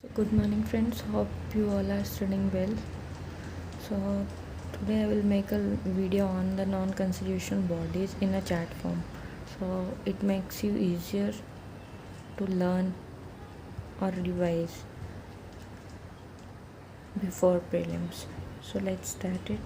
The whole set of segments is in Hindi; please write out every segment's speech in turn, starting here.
So good morning friends, hope you all are studying well. So today I will make a video on the non-constitutional bodies in a chat form. So it makes you easier to learn or revise before prelims. So let's start it.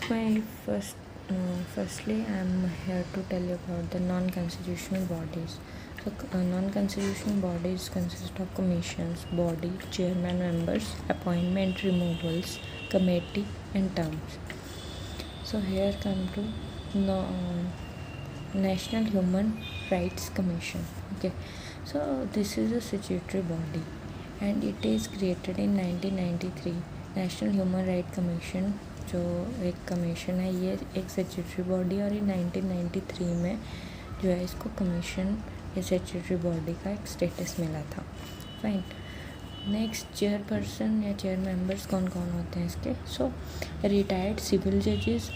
My firstly I'm here to tell you about the non-constitutional bodies. So non-constitutional bodies consist of commissions, body, chairman, members, appointment, removals, committee and terms. So here come to National Human Rights Commission. Okay, so this is a statutory body and it is created in 1993. National human right commission जो एक कमीशन है ये एक स्टैट्यूटरी बॉडी और ये 1993 में जो है इसको कमीशन या स्टैट्यूटरी बॉडी का एक स्टेटस मिला था. फाइन. नेक्स्ट चेयरपर्सन या चेयर मेंबर्स कौन कौन होते हैं इसके. सो रिटायर्ड सिविल जजेस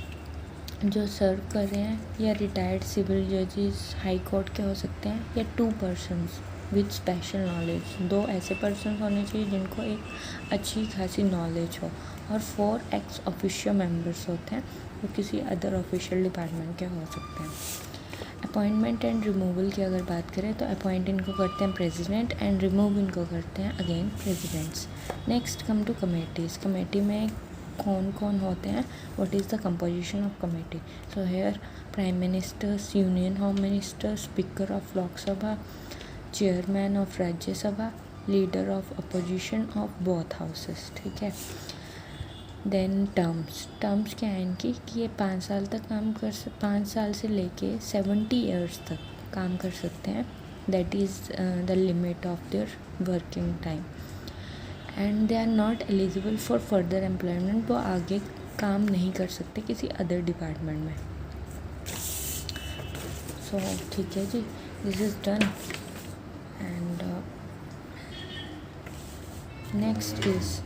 जो सर्व कर रहे हैं या रिटायर्ड सिविल जजेस हाई कोर्ट के हो सकते हैं या 2 पर्सन्स विद स्पेशल नॉलेज. 2 ऐसे पर्सन होने चाहिए जिनको एक अच्छी खासी नॉलेज हो और 4 एक्स ऑफिशियल मेंबर्स होते हैं जो किसी अदर ऑफिशियल डिपार्टमेंट के हो सकते हैं. अपॉइंटमेंट एंड रिमूवल की अगर बात करें तो अपॉइंट इनको करते हैं प्रेसिडेंट एंड रिमूव इनको करते हैं again presidents. Next come to committees. Committee में कौन कौन होते हैं, what is the composition of committee. So here prime ministers, union home minister, speaker of Lok Sabha, chairman of Rajya Sabha, leader of opposition of both houses. ठीक है. देन टर्म्स क्या है इनकी कि ये 5 साल तक 5 साल से लेके 70 ईयर्स तक काम कर सकते हैं. That is the limit of their working time and they are not eligible for further employment. वो आगे काम नहीं कर सकते किसी अदर डिपार्टमेंट में. सो ठीक है जी, this is done. And next is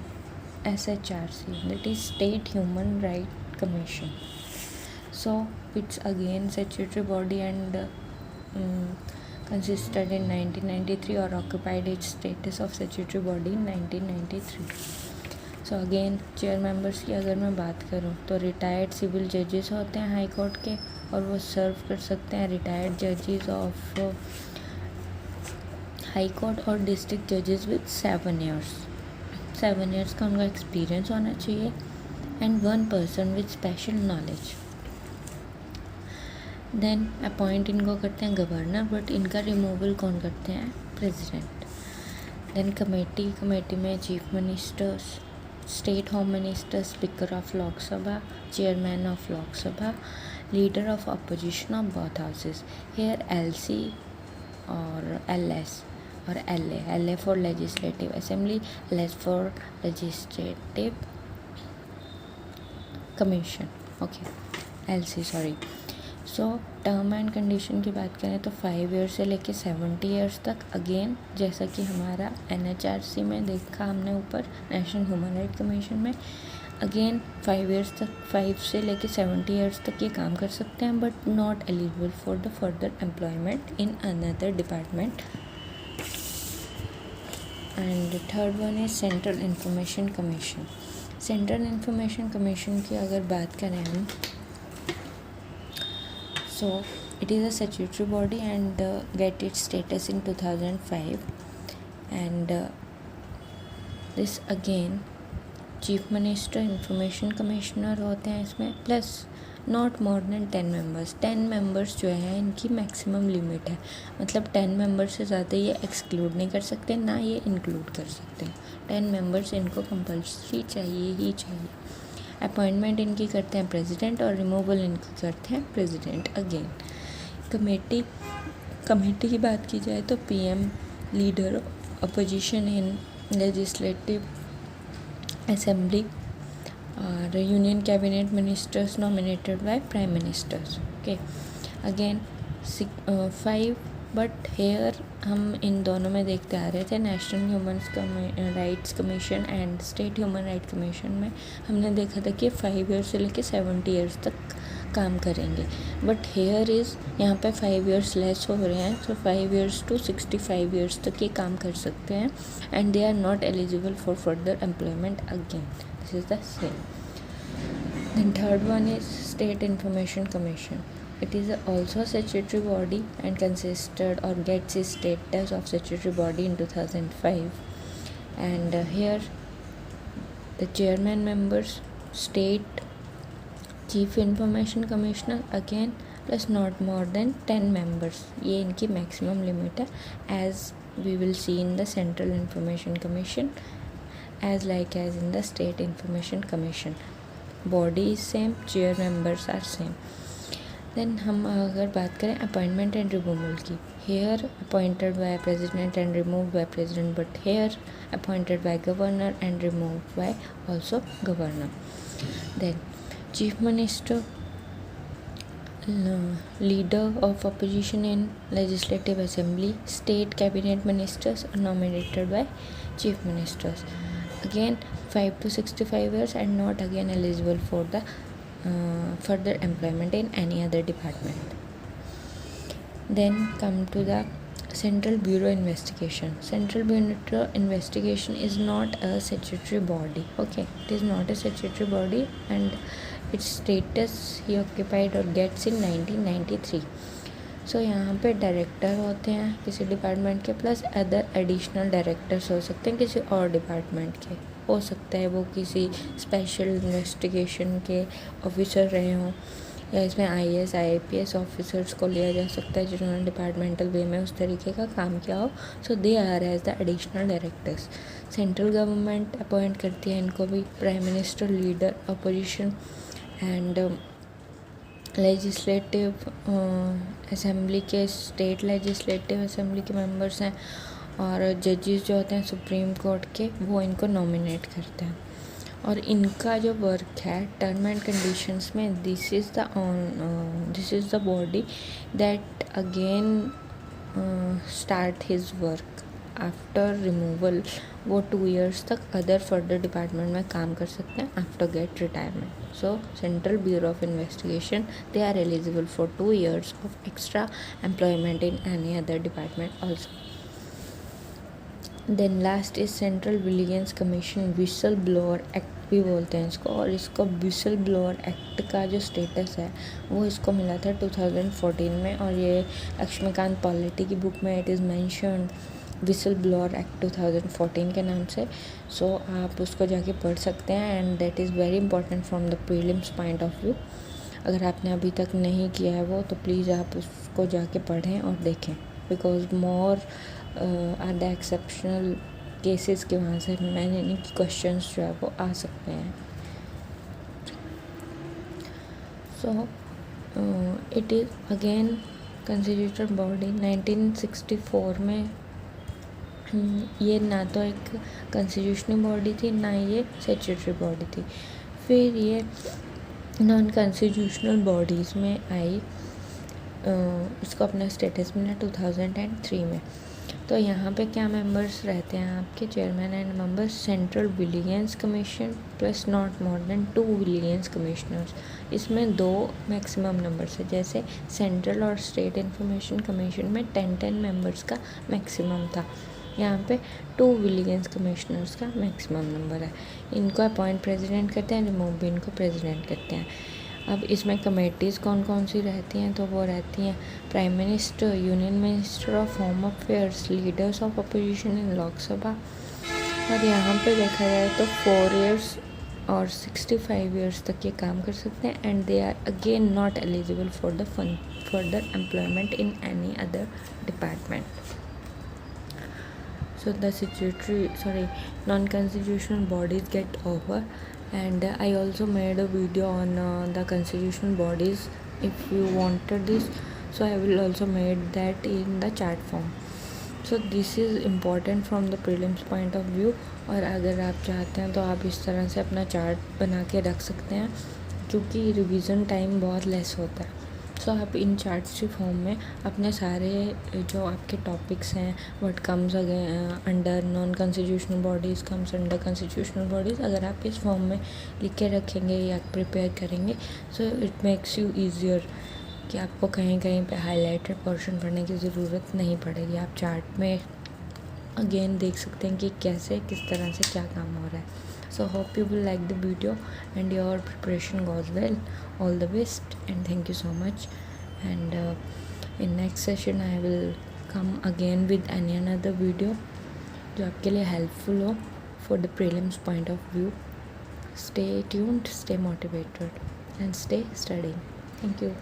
SHRC, that is State Human Rights Commission. So it's again statutory body and consisted in 1993 or occupied its status of statutory body in 1993. So again chair members की अगर मैं बात करूँ तो रिटायर्ड सिविल जजेस होते हैं हाई कोर्ट के और वो सर्व कर सकते हैं. रिटायर्ड जजेस ऑफ हाई कोर्ट और डिस्ट्रिक्ट जजेस विद 7 years का उनका एक्सपीरियंस होना चाहिए and 1 person with special knowledge. Then appoint इनको करते हैं गवर्नर बट इनका रिमूवल कौन करते हैं, प्रेसिडेंट. देन कमेटी में chief ministers, state home minister, speaker of Lok Sabha, chairman of Lok Sabha, leader of opposition of both houses. Here LC और LS और LA for legislative assembly, LS for legislative commission. Okay, LC sorry. So term and condition की बात करें तो 5 ईयर्स से लेके 70 ईयर्स तक. अगेन जैसा कि हमारा NHRC में देखा हमने ऊपर, नेशनल ह्यूमन राइट कमीशन में अगेन 5 ईयर्स तक, 5 से लेके 70 ईयर्स तक ये काम कर सकते हैं but not eligible for the further employment in another department. And third one is central information commission. Central information commission की अगर बात करें हम, so it is a statutory body and get its status in 2005 and this again chief minister, information commissioner होते हैं इसमें, plus not more than 10 members. 10 members जो है इनकी मैक्सिमम लिमिट है, मतलब 10 मेंबर्स से ज़्यादा ये एक्सक्लूड नहीं कर सकते ना ये इंक्लूड कर सकते. 10 मेंबर्स इनको कंपल्सरी चाहिए ही चाहिए. अपॉइंटमेंट इनकी करते हैं प्रेसिडेंट और रिमूवल इनकी करते हैं प्रेसिडेंट. अगेन कमेटी की बात की जाए तो PM, leader opposition in legislative assembly और union cabinet ministers nominated by prime ministers. Okay, again 5 but here हम इन दोनों में देखते आ रहे थे. National human rights commission and state human right commission में हमने देखा था कि 5 ईयर्स से लेकर 70 ईयर्स तक काम करेंगे. बट हेयर इज़ यहाँ पे 5 years लेस हो रहे हैं, so 5 years to 65 years तक ये काम कर सकते हैं and they are not eligible for further employment again. This is the same. Then third one is State Information Commission. It is also a statutory body and consisted or gets its status of statutory body in 2005. And here the chairman members, State Chief Information Commissioner again plus not more than 10 members. ये इनकी maximum limit है, as we will see in the Central Information Commission as like as in the State Information Commission. Body is same, chair members are same. Then हम अगर बात करें appointment and removal की, here appointed by president and removed by president, but here appointed by governor and removed by also governor. Then chief minister, leader of opposition in legislative assembly, state cabinet ministers are nominated by chief ministers. Again 5 to 65 years and not again eligible for the further employment in any other department. Then come to the Central Bureau Investigation. Central Bureau Investigation is not a statutory body. Okay, it is not a statutory body and its status he occupied or gets in 1993. सो यहाँ पे डायरेक्टर होते हैं किसी डिपार्टमेंट के, प्लस अदर एडिशनल डायरेक्टर्स हो सकते हैं किसी और डिपार्टमेंट के. हो सकता है वो किसी स्पेशल इन्वेस्टिगेशन के ऑफिसर रहे हों, या इसमें IAS IPS ऑफिसर्स को लिया जा सकता है जिन्होंने डिपार्टमेंटल वे में उस तरीके का काम किया हो. So they are as the additional directors. Central government appoint करती है इनको भी. Prime minister, leader opposition and legislative assembly के, स्टेट लेजिस्लेटिव असेंबली के मेंबर्स हैं, और जजेस जो होते हैं सुप्रीम कोर्ट के, वो इनको नॉमिनेट करते हैं. और इनका जो वर्क है टर्म एंड कंडीशंस में, this is the body that again start his work after removal. वो 2 years तक अदर फर्दर डिपार्टमेंट में काम कर सकते हैं after get retirement. So central bureau of investigation, they are eligible for 2 years of extra employment in any other department also. Then last is central vigilance commission. Whistle blower act भी बोलते हैं इसको, और इसको विसल ब्लोअर एक्ट का जो स्टेटस है वो इसको मिला था 2014 में, और ये लक्ष्मीकांत पॉलिटी की बुक में it is mentioned whistle blower act 2014 के नाम से. सो आप उसको जाके पढ़ सकते हैं and that is very important from the prelims point of view. अगर आपने अभी तक नहीं किया है वो, तो प्लीज़ आप उसको जाके पढ़ें और देखें, because more are the exceptional cases के वहाँ से मैंने क्वेश्चंस जो है वो आ सकते हैं. सो it is again constituted body. 1964 में ये ना तो एक कॉन्स्टिट्यूशनल बॉडी थी, ना ये स्टैट्यूटरी बॉडी थी. फिर ये नॉन कॉन्स्टिट्यूशनल बॉडीज़ में आई. इसको अपना स्टेटस मिला 2003 में. तो यहाँ पे क्या मेंबर्स रहते हैं आपके? Chairman and members. Central vigilance commission plus not more then 2 vigilance commissioners. इसमें 2 मैक्सिमम नंबर्स है. जैसे सेंट्रल और स्टेट इंफॉर्मेशन कमीशन में 10 मेंबर्स का मैक्सिमम था, यहाँ पे 2 विजिलेंस कमिश्नर्स का मैक्सिमम नंबर है. इनको अपॉइंट प्रेसिडेंट करते हैं, रिमूव भी इनको प्रेसिडेंट करते हैं. अब इसमें कमेटीज़ कौन कौन सी रहती हैं? तो वो रहती हैं prime minister, union minister of home affairs, leaders of opposition in Lok Sabha. और यहाँ पे देखा जाए तो 4 years और 65 years तक ये काम कर सकते हैं and they are again not eligible for the further employment in any other department. So the non-constitutional bodies get over, and I also made a video on the constitutional bodies if you wanted this, so I will also made that in the chart form. So this is important from the prelims point of view. और अगर आप चाहते हैं तो आप इस तरह से अपना चार्ट बना के रख सकते हैं, क्योंकि रिवीजन टाइम बहुत लेस होता है. सो आप इन चार्ट सी फॉर्म में अपने सारे जो आपके टॉपिक्स हैं, what comes under non constitutional bodies comes under constitutional bodies, अगर आप इस फॉर्म में लिख के रखेंगे या प्रिपेयर करेंगे, so it makes you easier कि आपको कहीं कहीं पे हाईलाइटेड पोर्शन पढ़ने की ज़रूरत नहीं पड़ेगी। आप चार्ट में अगेन देख सकते हैं कि कैसे किस तरह से क्या काम हो रहा है। So hope you will like the video and your preparation goes well. All the best and thank you so much. And in next session I will come again with any another video जो आपके लिए helpful हो for the prelims point of view. Stay tuned, stay motivated and stay studying. Thank you.